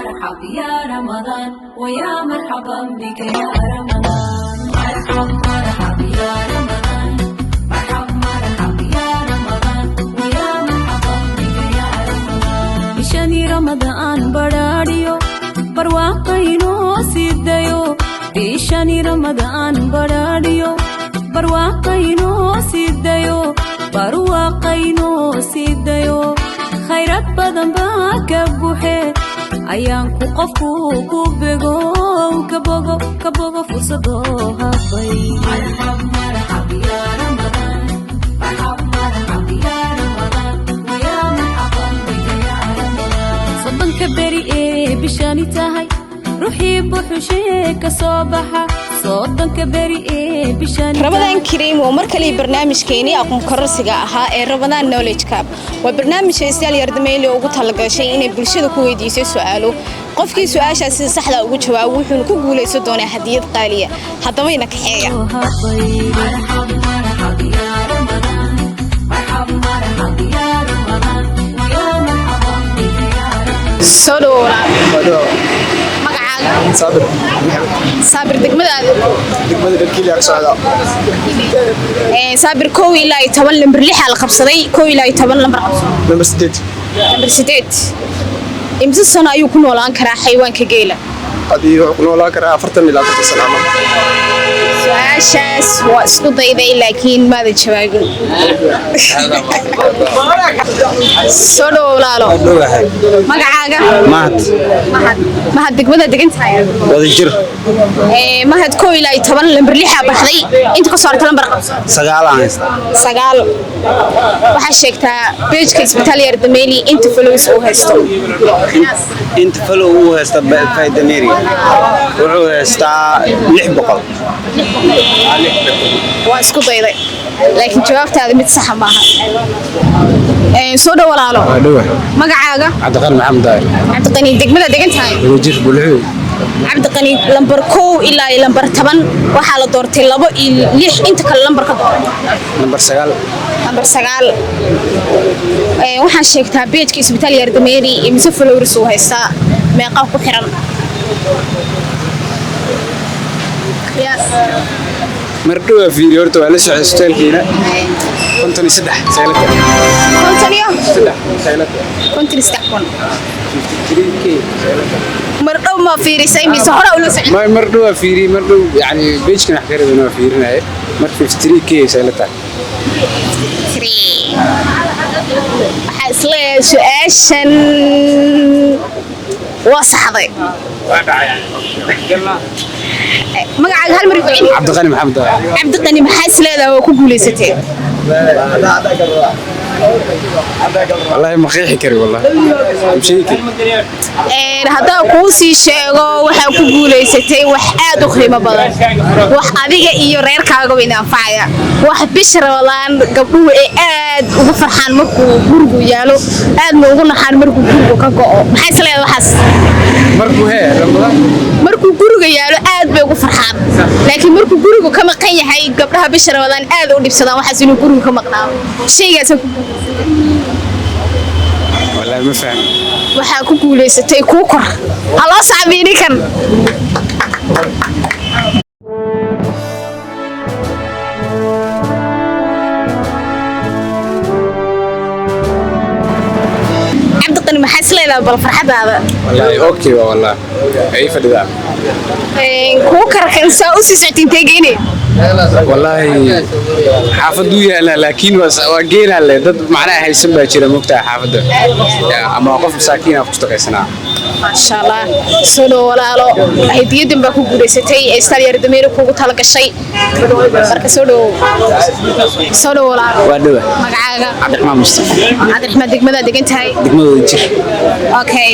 مرحب يا رمضان ويا مرحبا بك يا رمضان مرحب مرحب يا رمضان مرحب مرحب يا رمضان ويا مرحبا بك يا رمضان بشاني رمضان براريو برواقينو سيديو بشاني رمضان براريو برواقينو سيديو برواقينو سيديو خيرات بدن باكبوحي عيانكو قفكو كوبيغو كبوغو فرصدو هابي مرحب مرحب يا رمضان مرحب مرحب يا رمضان ويا مرحبا بك يا رمضان صدن كبري ايه بشاني تاهي روحي بوحوشي كصوبحة صدن كبري ايه بشاني رمضان كريم ومركلي برنامج كيني أقوم كرسيقة أها رمضان نوليج كاب وبرنامج يستيال يردميلي ugu talagashay inay bulshada ku weydiiso su'aalo qofkii su'aashaas si sax ah ugu jawaabo wuxuu ku guuleysan doonaa hadiyad qaali ah hadaba ina kaxeeya صابر دقمداada dalkiila socda صابر كو إلى 10 لمبر 6 la qabsaday 1 ilaa 10 lambar number 8 lambar 8 imsa sano ayuu ku noolaan karaa xayawaanka geela hadii uu ku noolaan karaa 40 ilaa 50 sano su'aashaas waa isku dayday laakiin maada jawaabin soo dhawlaalo magacaaga mahad degmada degan tahay wada jir mahad 1 ilaa 10 lambar 6 baxday inta ka soo hartay lambar 9 waxa sheegtaa page-ka isbitaal Yardameeli inta follows uu haysto inta follow uu haysto Yardameeli wuxuu haystaa 600 waa isku dayday laakiin jawaabtaada mid sax ma aha soo dhawlaalo magacaaga Cabdiqani Maxamed Daahir Cabdiqani degmada degan tahay wada jir bulxuu Cabdiqani lambar 1 ilaa lambar 10 waxa la doortay 2 iyo 6 inta kale lambar ka number 9 lambar 9 waxaan sheegtaa page-ka isbitaal Yardameeli imsa followers uu haystaa meeqa ku xiran mardhow fiiriyo horta waa la socday hotelkiina 53 saylada 53k mardhow ma fiirisay mise hore u la socday ما مردوا فيري مردوا يعني بيش كنا حكي ربنا فيرنا مر 53k سالتها حاسله سؤاشن وصحدي magacaaga hal mar fiicin Cabdiqani Maxamed Daahir Cabdiqani maxaa isleedahay oo ku guuleysatay والله ما خيحي كري والله مشيك هذا كوسي sheego waxa ku guuleysatay wax aad u qiimo badan wax adiga iyo reerkaaga weyn anfacaya wax bishar walaan gabdhuhu ay aad ugu farxaan markuu gurigu yaalo aad ugu naxaan markuu gurigu ka go'o maxay isleedahay waxaas markuu guriga yaalo aad bay ugu farxaan laakiin markuu gurigu ka maqan yahay gabdhaha bishar walaan aad u dhibsadaan waxaas inuu gurigu ka maqnaado shaygaas والله ما فاهم waxaa ku guuleysatay ku kor halo saabiini kan Cabdiqani maxaa isleedahay bal farxadaada والله اوكي والله اي فددا ku karkan saa u sii soctiin teegine والله حافظوا يا لكن وجينا له ضد معناها هيسن باجيره مقطع حافظه اما قف مساكين ku shaqeysana ما شاء الله soo walaalo haydiyadan ba ku guuleysatay ee isbitaal Yardameeli kugu tala gashay marka soo walaalo waa dhawa magacaaga Cabdiraxmaan Mustafa Cabdiraxmaan degmada degan tahay degmada jir okay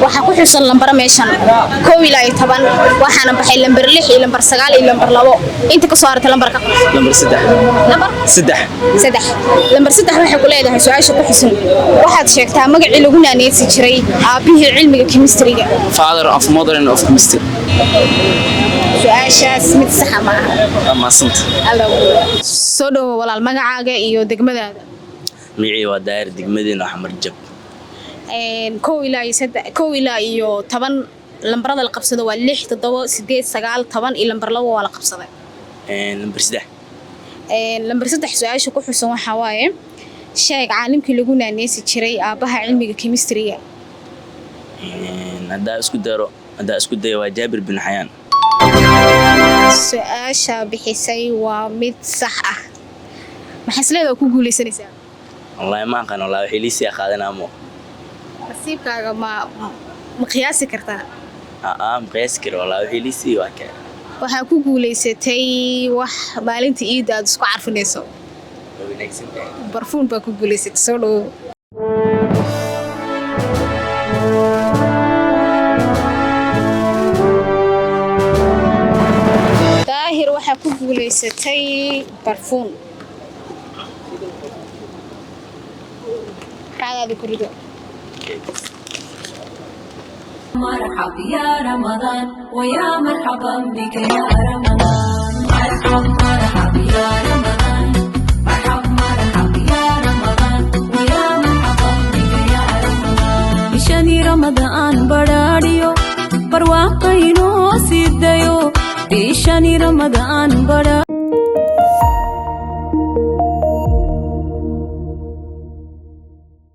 waxa ku xusan lambar meeshan 1 ilaa 10 waxaana baxay lambar 6 iyo lambar 9 iyo lambar 2 inta ka soo hartay lambarka lambar 3 lambar 3 lambar 3 waxay ku leedahay su'aasha ku xusan waxaad sheegtaa magacii lagu naaneysi jiray aabihii cilmiga chemistry-ga father of modern of chemistry su'aashaas mid sax ma aha ma sant soo dhaw walaal magacaaga iyo degmadaada magacii waa daayir degmadiina Axmar Jab كو إلى إيو طبعا لمبرد القبصة والليح تضوى 8 9 طبعا إلى لمبر لو ولا قبصة لمبر 6 لمبر 6 سؤال شو كحسون حواي شيء عالم كل جونا الناس تشري أباها علمي الكيمسترية هذا اسكت دارو جابر بن حيان سؤال بحسي ومد صح ما حس ليه كوجو لسه والله ما كان والله حليسي أخذنا مو نصيبك ما مقياسي كرتها مقياس كر والله حليسي وكذا waxaa ku guuleysatay wax maalinta ciida aad isku carfinayso barfuun baa ku guuleysatay soo dhow daahir waxaa ku guuleysatay barfuun qaadaada ku rido مرحب يا رمضان ويا مرحبا بك يا رمضان مرحب مرحب يا رمضان مرحب مرحب يا رمضان ويا مرحبا بك يا رمضان بشني رمضان براديو برواقينو سيديو بشني رمضان براديو